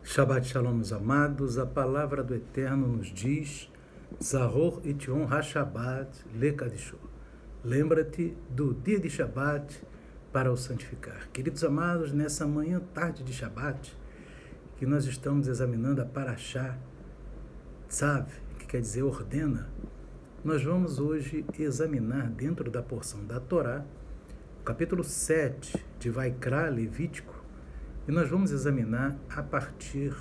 Shabbat Shalom, meus amados. A palavra do Eterno nos diz: Zahor et Yom HaShabbat lekadishor. Lembra-te do dia de Shabbat para o santificar. Queridos amados, nessa manhã, tarde de Shabbat, que nós estamos examinando a Parashá Tzav, que quer dizer ordena, nós vamos hoje examinar dentro da porção da Torá, o capítulo 7 de Vaikra, Levítico, e nós vamos examinar a partir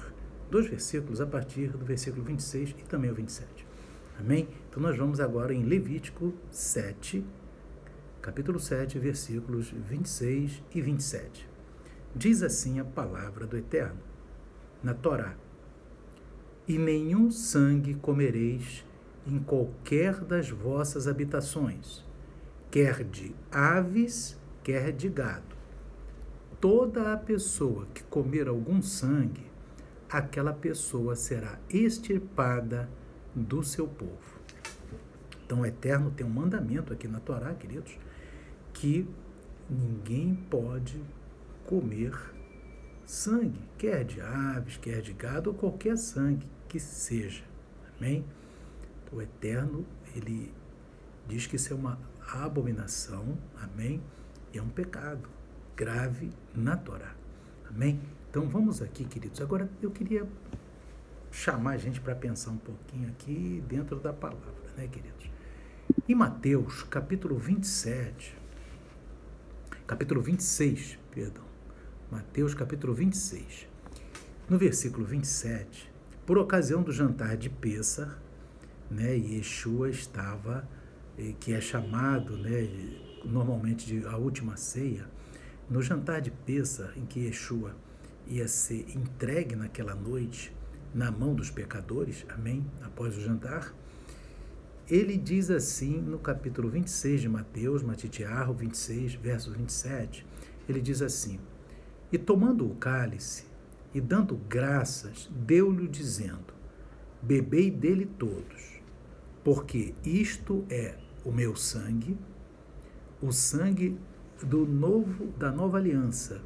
dos versículos, a partir do versículo 26 e também o 27. Amém? Então nós vamos agora em Levítico 7, capítulo 7, versículos 26 e 27. Diz assim a palavra do Eterno, na Torá: E nenhum sangue comereis em qualquer das vossas habitações, quer de aves, quer de gado. Toda a pessoa que comer algum sangue, aquela pessoa será extirpada do seu povo. Então o Eterno tem um mandamento aqui na Torá, queridos, que ninguém pode comer sangue, quer de aves, quer de gado, ou qualquer sangue que seja. Amém? Então, o Eterno, ele diz que isso é uma abominação, amém? E é um pecado grave na Torá. Amém? Então vamos aqui, queridos. Agora eu queria chamar a gente para pensar um pouquinho aqui dentro da palavra, né, queridos? Em Mateus, capítulo 26, Mateus, capítulo 26, no versículo 27, por ocasião do jantar de Pêssar, né, Yeshua estava, que é chamado, né, normalmente de a última ceia, no jantar de Pêssar, em que Yeshua ia ser entregue naquela noite na mão dos pecadores, amém? Após o jantar, ele diz assim no capítulo 26 de Mateus, Matitiarro 26, verso 27, ele diz assim: E tomando o cálice e dando graças, deu-lhe dizendo: Bebei dele todos, porque isto é o meu sangue, o sangue da nova aliança,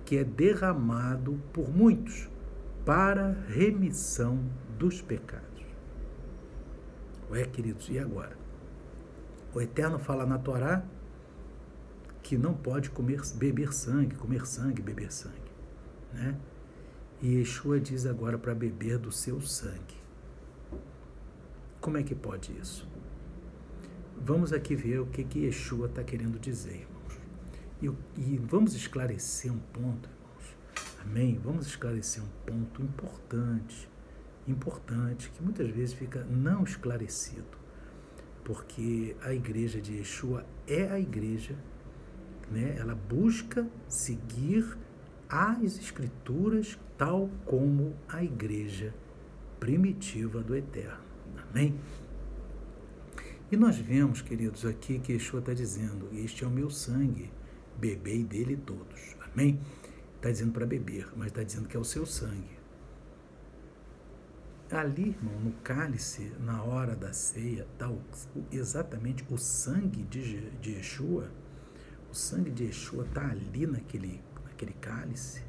que é derramado por muitos para remissão dos pecados. Ué, queridos, e agora? O Eterno fala na Torá que não pode beber sangue, né? E Yeshua diz agora para beber do seu sangue. Como é que pode isso? Vamos aqui ver o que Yeshua está querendo dizer, irmãos. E vamos esclarecer um ponto, irmãos. Amém? Vamos esclarecer um ponto importante, que muitas vezes fica não esclarecido. Porque a igreja de Yeshua é a igreja, né? Ela busca seguir as escrituras tal como a igreja primitiva do Eterno. Amém? E nós vemos, queridos, aqui que Yeshua está dizendo: este é o meu sangue, bebei dele todos. Amém? Está dizendo para beber, mas está dizendo que é o seu sangue. Ali, irmão, no cálice, na hora da ceia, está exatamente o sangue de Yeshua. O sangue de Yeshua está ali naquele cálice.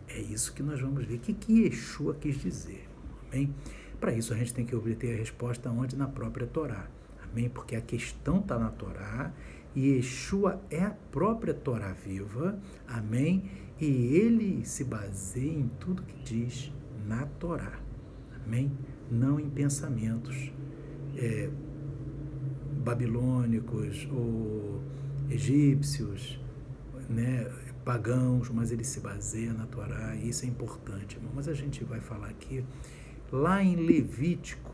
É isso que nós vamos ver. O que Yeshua quis dizer? Amém? Para isso a gente tem que obter a resposta onde? Na própria Torá. Amém? Porque a questão está na Torá e Yeshua é a própria Torá viva. Amém? E ele se baseia em tudo que diz na Torá. Amém? Não em pensamentos babilônicos ou egípcios, né, pagãos, mas ele se baseia na Torá, e isso é importante, irmão. Mas a gente vai falar aqui, lá em Levítico,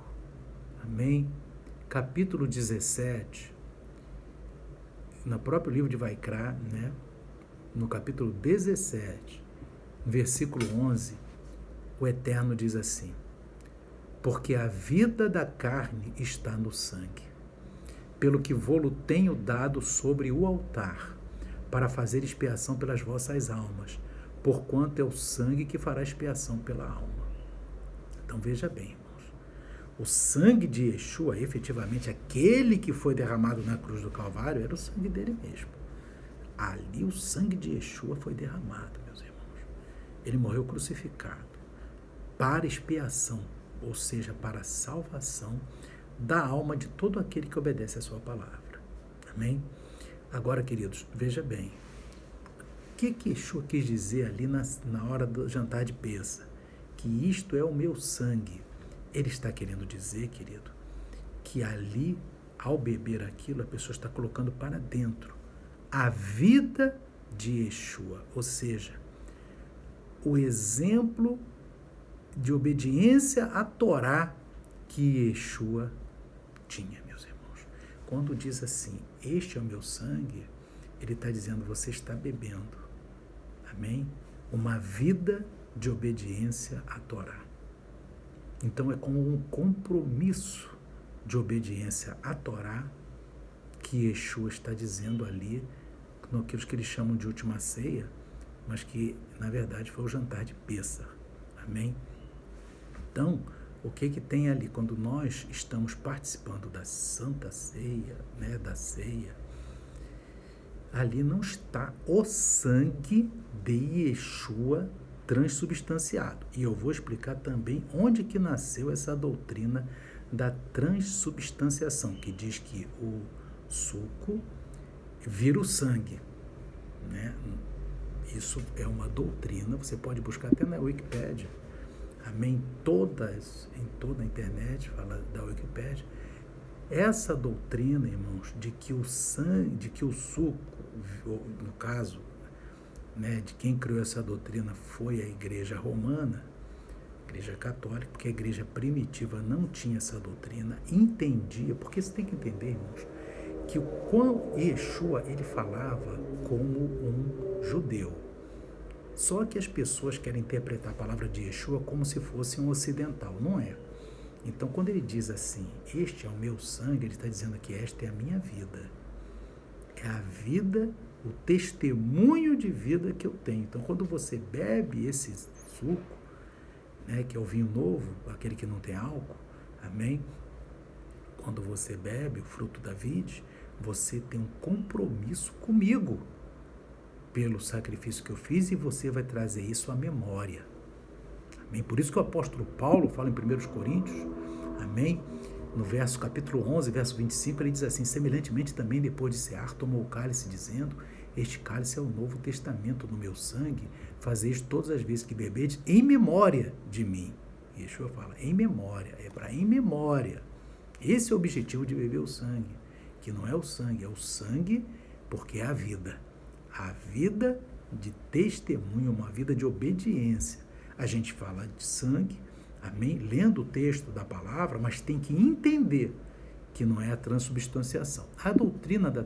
amém? Capítulo 17, no próprio livro de Vaikra, né? No capítulo 17, versículo 11, o Eterno diz assim: Porque a vida da carne está no sangue, pelo que vô-lo tenho dado sobre o altar, para fazer expiação pelas vossas almas, porquanto é o sangue que fará expiação pela alma. Então veja bem, irmãos, o sangue de Yeshua, efetivamente aquele que foi derramado na cruz do Calvário, era o sangue dele mesmo. Ali o sangue de Yeshua foi derramado, meus irmãos. Ele morreu crucificado. para expiação, ou seja, para a salvação da alma de todo aquele que obedece a sua palavra. Amém? Agora, queridos, veja bem, o que Yeshua quis dizer ali na hora do jantar de Pêssar? Que isto é o meu sangue. Ele está querendo dizer, querido, que ali, ao beber aquilo, a pessoa está colocando para dentro a vida de Yeshua, ou seja, o exemplo de obediência à Torá que Yeshua tinha, meus irmãos. Quando diz assim, este é o meu sangue, ele está dizendo, você está bebendo, amém? Uma vida de obediência à Torá. Então é como um compromisso de obediência à Torá que Yeshua está dizendo ali, naquilo que eles chamam de última ceia, mas que na verdade foi o jantar de Pêssar. Amém? Então, o que tem ali quando nós estamos participando da Santa Ceia, né, da ceia, ali não está o sangue de Yeshua transubstanciado. E eu vou explicar também onde que nasceu essa doutrina da transubstanciação, que diz que o suco vira o sangue, né? Isso é uma doutrina, você pode buscar até na Wikipédia, amém? Em toda a internet, fala da Wikipédia. Essa doutrina, irmãos, de que o sangue, de que o suco, no caso, né, de quem criou essa doutrina foi a Igreja Romana, Igreja Católica, porque a Igreja Primitiva não tinha essa doutrina, entendia, porque você tem que entender, irmãos, que quando Yeshua, ele falava como um judeu. Só que as pessoas querem interpretar a palavra de Yeshua como se fosse um ocidental, não é? Então, quando ele diz assim, este é o meu sangue, ele está dizendo que esta é a minha vida. É a vida, o testemunho de vida que eu tenho. Então, quando você bebe esse suco, né, que é o vinho novo, aquele que não tem álcool, amém? Quando você bebe o fruto da vide, você tem um compromisso comigo pelo sacrifício que eu fiz e você vai trazer isso à memória. Amém? Por isso que o apóstolo Paulo fala em 1 Coríntios, amém? No capítulo 11, verso 25, ele diz assim, semelhantemente também depois de cear, tomou o cálice dizendo, este cálice é o novo testamento no meu sangue, fazeis todas as vezes que bebedes em memória de mim. Yeshua fala, em memória, é para em memória. Esse é o objetivo de beber o sangue, que não é o sangue porque é a vida de testemunho, uma vida de obediência. A gente fala de sangue, amém? Lendo o texto da palavra, mas tem que entender que não é a transubstanciação. A doutrina da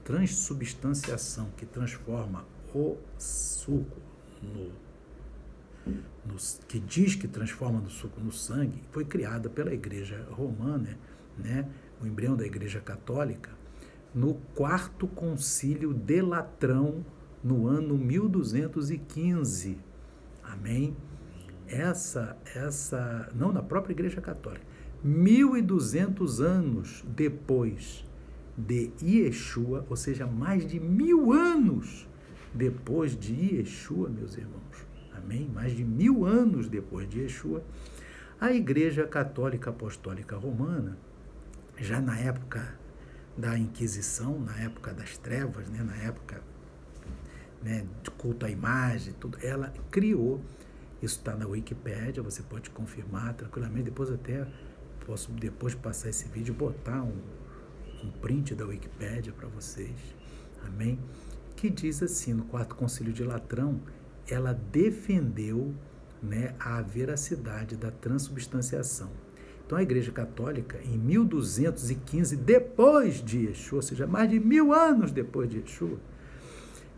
transubstanciação, que transforma o suco que diz que transforma no suco no sangue, foi criada pela Igreja Romana, né? O embrião da Igreja Católica, no 4º Concílio de Latrão, no ano 1215. Amém? Não, na própria Igreja Católica. 1200 anos depois de Yeshua, ou seja, mais de 1000 anos depois de Yeshua, meus irmãos. Amém? Mais de 1000 anos depois de Yeshua, a Igreja Católica Apostólica Romana, já na época da Inquisição, na época das trevas, né, na época, né, de culto à imagem, tudo, ela criou, isso está na Wikipédia, você pode confirmar tranquilamente, depois até posso depois passar esse vídeo e botar um print da Wikipédia para vocês, amém? Que diz assim, no 4º Concílio de Latrão, ela defendeu, né, a veracidade da transubstanciação. Então, a Igreja Católica, em 1215, depois de Yeshua, ou seja, mais de 1000 anos depois de Yeshua,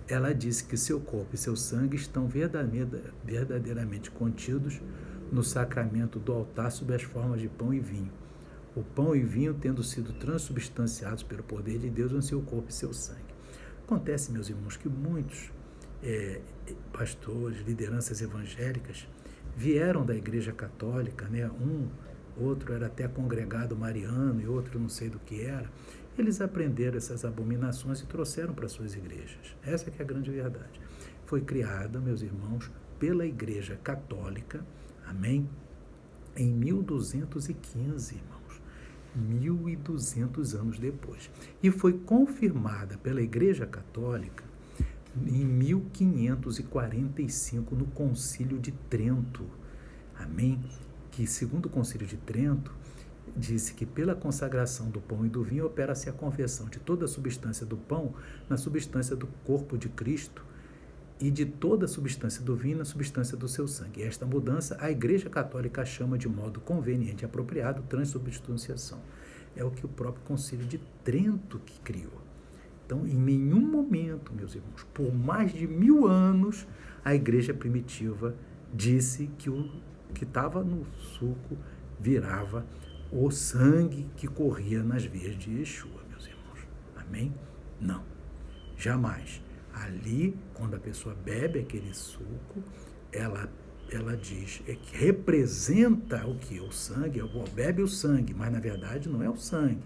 ela disse que seu corpo e seu sangue estão verdadeiramente contidos no sacramento do altar sob as formas de pão e vinho. O pão e vinho tendo sido transubstanciados pelo poder de Deus no seu corpo e seu sangue. Acontece, meus irmãos, que muitos pastores, lideranças evangélicas vieram da Igreja Católica, né? Outro era até congregado mariano e outro não sei do que era. Eles aprenderam essas abominações e trouxeram para suas igrejas. Essa que é a grande verdade. Foi criada, meus irmãos, pela Igreja Católica, Amém? Em 1215, irmãos, 1200 anos depois. E foi confirmada pela Igreja Católica em 1545, no Concílio de Trento. Amém? Que, segundo o Concílio de Trento, disse que pela consagração do pão e do vinho opera-se a conversão de toda a substância do pão na substância do corpo de Cristo e de toda a substância do vinho na substância do seu sangue. E esta mudança a Igreja Católica chama de modo conveniente e apropriado transubstanciação. É o que o próprio Concílio de Trento que criou. Então, em nenhum momento, meus irmãos, por mais de 1000 anos, a igreja primitiva disse que o que estava no suco virava o sangue que corria nas veias de Yeshua, meus irmãos. Amém? Não, jamais. Ali, quando a pessoa bebe aquele suco, ela diz que representa o que? O sangue, bebe o sangue, mas na verdade não é o sangue.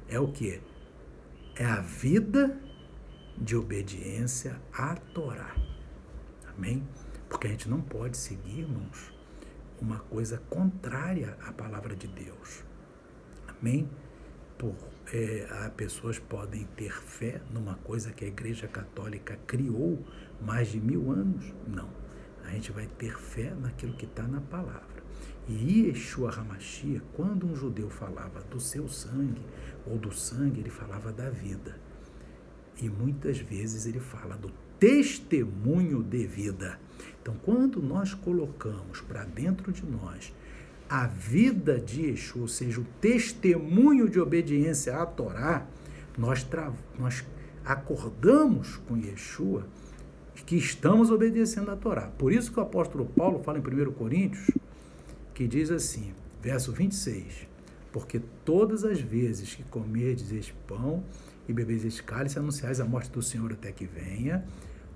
É o que? É a vida de obediência à Torá. Amém? Porque a gente não pode seguir, irmãos, uma coisa contrária à palavra de Deus. Amém? Pessoas podem ter fé numa coisa que a Igreja Católica criou mais de 1000 anos. Não. A gente vai ter fé naquilo que está na palavra. E Yeshua HaMashiach, quando um judeu falava do seu sangue, ou do sangue, ele falava da vida. E muitas vezes ele fala do testemunho de vida. Então, quando nós colocamos para dentro de nós a vida de Yeshua, ou seja, o testemunho de obediência à Torá, nós acordamos com Yeshua que estamos obedecendo à Torá. Por isso que o apóstolo Paulo fala em 1 Coríntios, que diz assim, verso 26, porque todas as vezes que comerdes este pão e bebeis este cálice, anunciais a morte do Senhor até que venha.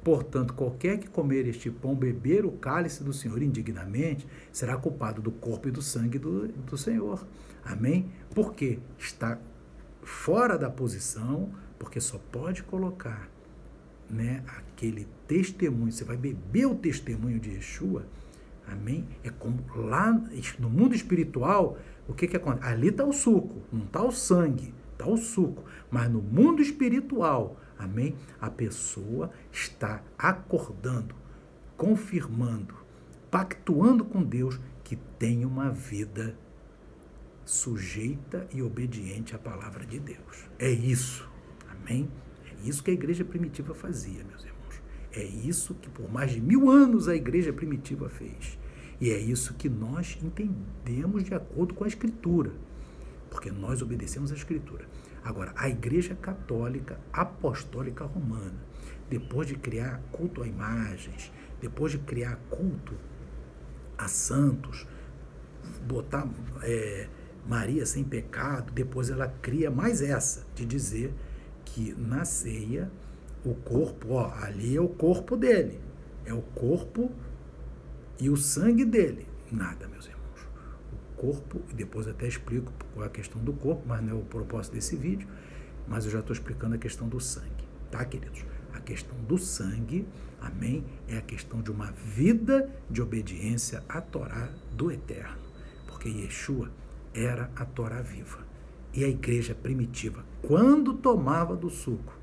Portanto, qualquer que comer este pão, beber o cálice do Senhor indignamente, será culpado do corpo e do sangue do Senhor. Amém? Porque está fora da posição, porque só pode colocar, né, aquele testemunho. Você vai beber o testemunho de Yeshua. Amém? É como lá no mundo espiritual, o que acontece? Ali está o suco, não está o sangue, está o suco. Mas no mundo espiritual, amém? A pessoa está acordando, confirmando, pactuando com Deus que tem uma vida sujeita e obediente à palavra de Deus. É isso, amém? É isso que a igreja primitiva fazia, meus irmãos. É isso que por mais de 1000 anos a igreja primitiva fez. E é isso que nós entendemos de acordo com a Escritura, porque nós obedecemos a Escritura. Agora, a Igreja Católica Apostólica Romana, depois de criar culto a imagens, depois de criar culto a santos, botar Maria sem pecado, depois ela cria mais essa, de dizer que na ceia, o corpo, ali é o corpo dele, é o corpo e o sangue dele. Nada, meus irmãos. O corpo, e depois até explico qual é a questão do corpo, mas não é o propósito desse vídeo, mas eu já estou explicando a questão do sangue, tá, queridos? A questão do sangue, amém, é a questão de uma vida de obediência à Torá do Eterno, porque Yeshua era a Torá viva. E a igreja primitiva, quando tomava do suco,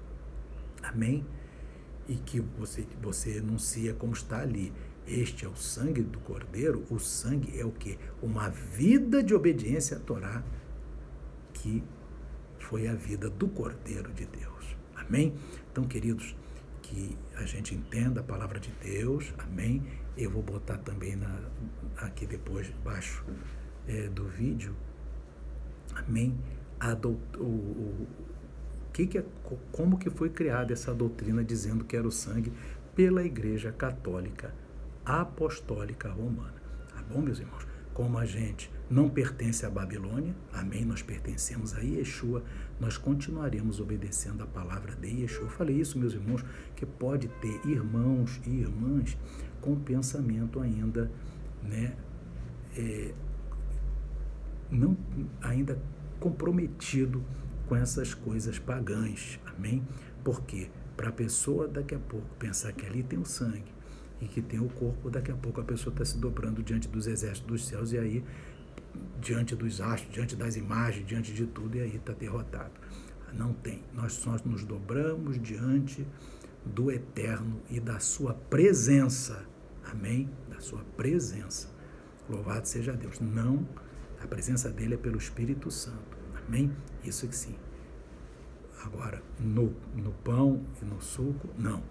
amém, e que você enuncia como está ali, este é o sangue do Cordeiro. O sangue é o quê? Uma vida de obediência à Torá, que foi a vida do Cordeiro de Deus. Amém? Então, queridos, que a gente entenda a palavra de Deus. Amém? Eu vou botar também aqui depois, embaixo do vídeo. Amém? Como que foi criada essa doutrina dizendo que era o sangue pela Igreja Católica Apostólica Romana. Tá bom, meus irmãos? Como a gente não pertence à Babilônia, amém, nós pertencemos a Yeshua, nós continuaremos obedecendo a palavra de Yeshua. Eu falei isso, meus irmãos, que pode ter irmãos e irmãs com pensamento ainda, né, não ainda comprometido com essas coisas pagãs, amém? Porque para a pessoa daqui a pouco pensar que ali tem o sangue, e que tem o corpo, daqui a pouco a pessoa está se dobrando diante dos exércitos dos céus, e aí, diante dos astros, diante das imagens, diante de tudo, e aí está derrotado. Não tem. Nós só nos dobramos diante do Eterno e da sua presença. Amém? Da sua presença. Louvado seja Deus. Não, a presença dele é pelo Espírito Santo. Amém? Isso que sim. Agora, no pão e no suco, não.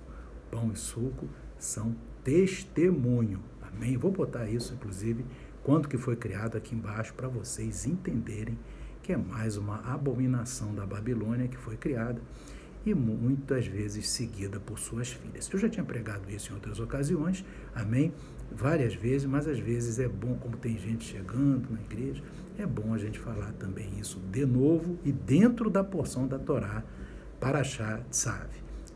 Pão e suco são testemunho. Amém? Vou botar isso, inclusive, quando que foi criado aqui embaixo, para vocês entenderem que é mais uma abominação da Babilônia que foi criada e muitas vezes seguida por suas filhas. Eu já tinha pregado isso em outras ocasiões, amém? Várias vezes, mas às vezes é bom, como tem gente chegando na igreja, é bom a gente falar também isso de novo e dentro da porção da Torá, Parashá Tzav.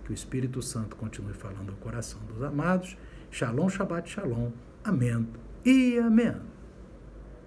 Que o Espírito Santo continue falando ao coração dos amados. Shalom, Shabbat, Shalom. Amém e amém.